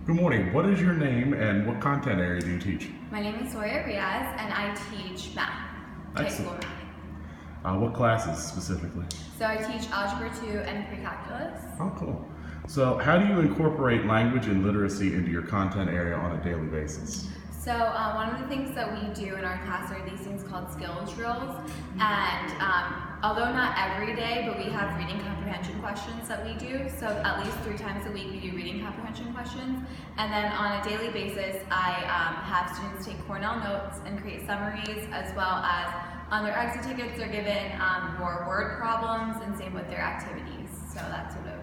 Good morning. What is your name and what content area do you teach? My name is Soya Riaz and I teach math, high school Excellent. math. What classes specifically? So I teach Algebra 2 and Pre-Calculus. Oh, cool. So how do you incorporate language and literacy into your content area on a daily basis? So one of the things that we do in our class are these things called skills drills, and although not every day, but we have reading comprehension questions that we do. So at least 3 times a week we do reading comprehension questions, and then on a daily basis I have students take Cornell notes and create summaries, as well as on their exit tickets they're given more word problems, and same with their activities. So that's sort of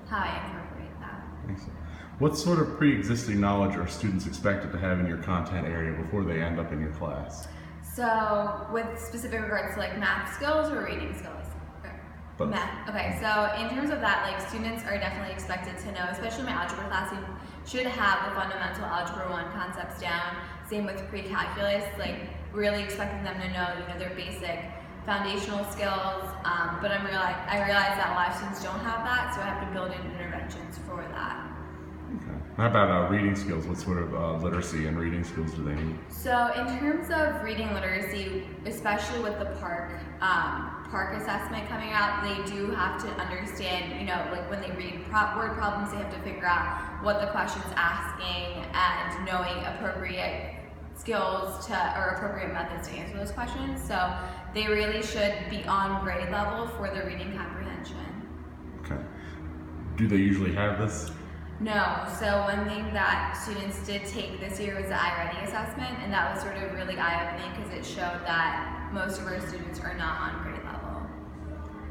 how I incorporate that. Excellent. What sort of pre-existing knowledge are students expected to have in your content area before they end up in your class? So with specific regards to like math skills or reading skills? Both. Math. Okay, so in terms of that, like students are definitely expected to know, especially my algebra class, you should have the fundamental Algebra 1 concepts down. Same with pre-calculus, like really expecting them to know, their basic foundational skills. But I realize that a lot of students don't have that, so I have to build in interventions for that. Okay. How about reading skills? What sort of literacy and reading skills do they need? So in terms of reading literacy, especially with the PARCC assessment coming out, they do have to understand, like when they read word problems, they have to figure out what the question's asking and knowing appropriate skills or appropriate methods to answer those questions. So they really should be on grade level for the reading comprehension. Okay. Do they usually have this? No, so one thing that students did take this year was the iReady assessment, and that was sort of really eye-opening because it showed that most of our students are not on grade level.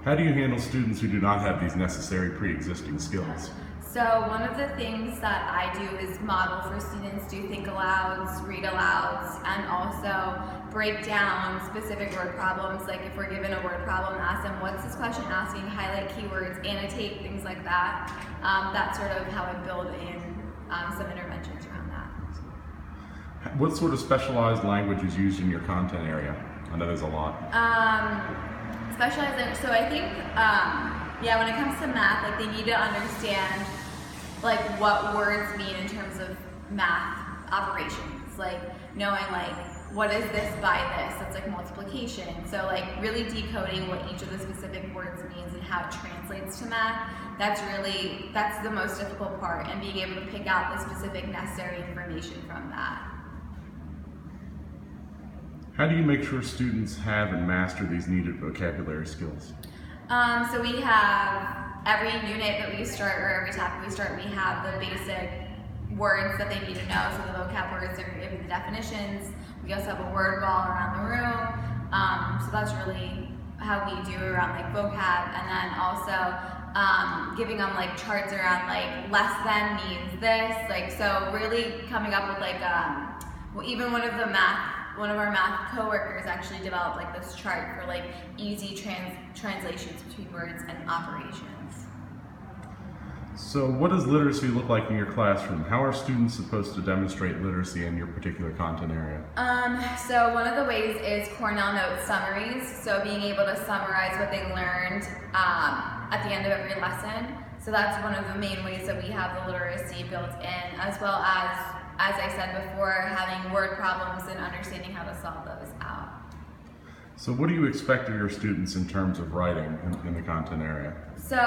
How do you handle students who do not have these necessary pre-existing skills? So one of the things that I do is model for students do think alouds, read alouds, and also break down specific word problems. Like if we're given a word problem, ask them, what's this question asking, highlight keywords, annotate, things like that. That's sort of how I build in some interventions around that. What sort of specialized language is used in your content area? I know there's a lot. Specialized, so I think, when it comes to math, like they need to understand like what words mean in terms of math operations, like knowing like what is this by this, that's like multiplication. So like really decoding what each of the specific words means and how it translates to math, that's the most difficult part, and being able to pick out the specific necessary information from that. How do you make sure students have and master these needed vocabulary skills? So we have every unit that we start, or every topic we start, we have the basic words that they need to know. So the vocab words, they're giving the definitions. We also have a word wall around the room. So that's really how we do around like vocab, and then also giving them like charts around like less than means this. Like so, really coming up with like even one of our math coworkers actually developed like this chart for like easy translations between words and operations. So what does literacy look like in your classroom? How are students supposed to demonstrate literacy in your particular content area? So one of the ways is Cornell note summaries. So being able to summarize what they learned at the end of every lesson. So that's one of the main ways that we have the literacy built in, as well as I said before, having word problems and understanding how to solve those out. So what do you expect of your students in terms of writing in the content area? So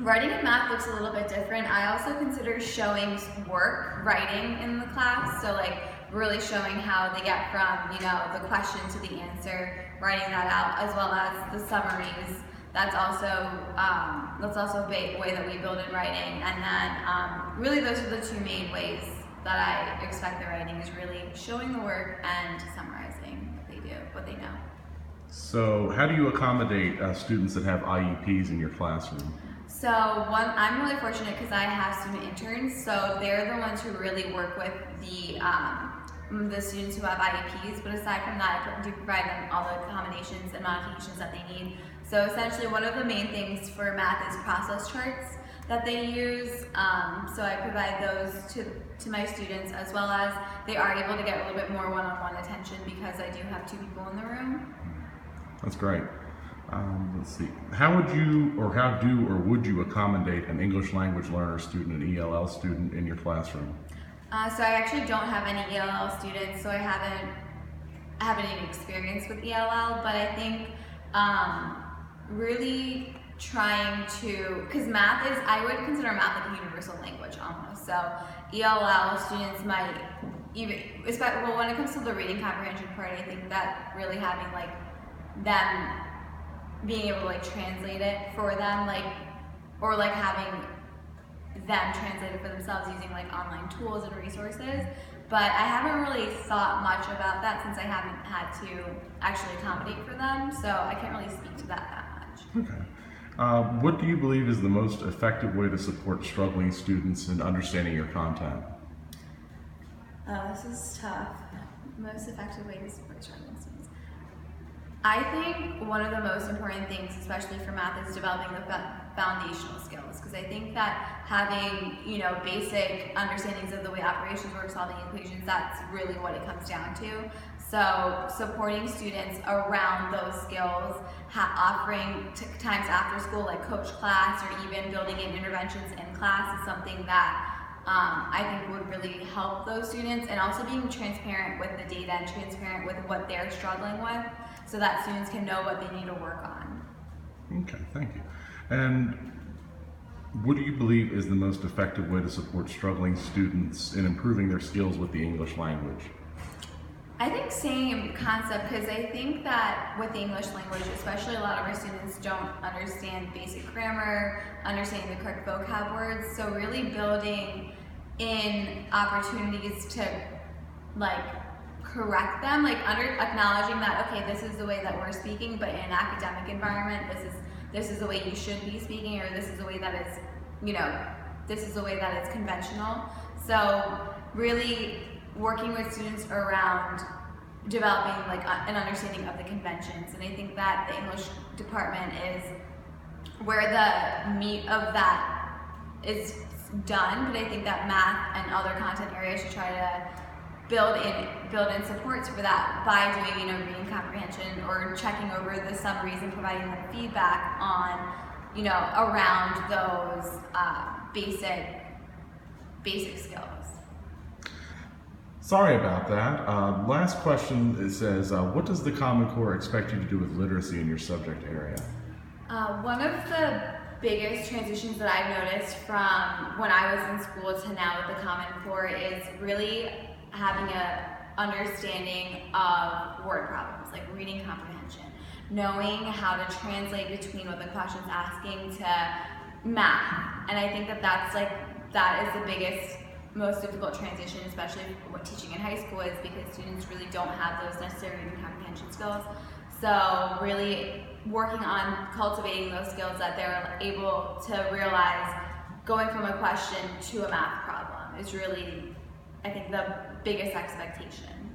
writing in math looks a little bit different. I also consider showing writing in the class. So like really showing how they get from, the question to the answer, writing that out, as well as the summaries. That's also a way that we build in writing. And then really those are the 2 main ways that I expect the writing is really showing the work and summarizing what they know. So how do you accommodate students that have IEPs in your classroom? So I'm really fortunate because I have student interns, so they're the ones who really work with the students who have IEPs, but aside from that, I do provide them all the accommodations and modifications that they need. So essentially one of the main things for math is process charts that they use. So I provide those to my students, as well as they are able to get a little bit more one-on-one attention because I do have 2 people in the room. That's great. Let's see. How would you, or how do, or would you accommodate an English language learner student, an ELL student in your classroom? So I actually don't have any ELL students, so I haven't any experience with ELL, but I think really trying to, because math is, I would consider math like a universal language almost. So ELL students might even, especially well, when it comes to the reading comprehension part, I think that really having like them being able to like translate it for them, like, or like having them translate it for themselves using like online tools and resources. But I haven't really thought much about that since I haven't had to actually accommodate for them, so I can't really speak to that much. Okay. What do you believe is the most effective way to support struggling students in understanding your content? Oh, this is tough. Most effective way to support struggling students. I think one of the most important things, especially for math, is developing the foundational skills. Because I think that having, basic understandings of the way operations work, solving equations, that's really what it comes down to. So supporting students around those skills, offering times after school, like coach class, or even building in interventions in class, is something that I think would really help those students, and also being transparent with the data and transparent with what they're struggling with, so that students can know what they need to work on. Okay, thank you. And what do you believe is the most effective way to support struggling students in improving their skills with the English language? I think same concept, because I think that with the English language, especially a lot of our students don't understand basic grammar, understanding the correct vocab words, so really building in opportunities to like correct them, like acknowledging that, okay, this is the way that we're speaking, but in an academic environment, this is the way you should be speaking, or this is the way that it's, this is the way that it's conventional. So really working with students around developing like an understanding of the conventions, and I think that the English department is where the meat of that is done, but I think that math and other content areas should try to build in supports for that by doing reading comprehension, or checking over the summaries and providing them feedback on around those basic skills. Sorry about that. Last question, it says, what does the Common Core expect you to do with literacy in your subject area? One of the biggest transitions that I've noticed from when I was in school to now with the Common Core is really having a understanding of word problems, like reading comprehension, knowing how to translate between what the question's asking to math. And I think that is the biggest, most difficult transition, especially what teaching in high school is, because students really don't have those necessary reading comprehension skills. So really working on cultivating those skills that they're able to realize going from a question to a math problem is really, I think, the biggest expectation.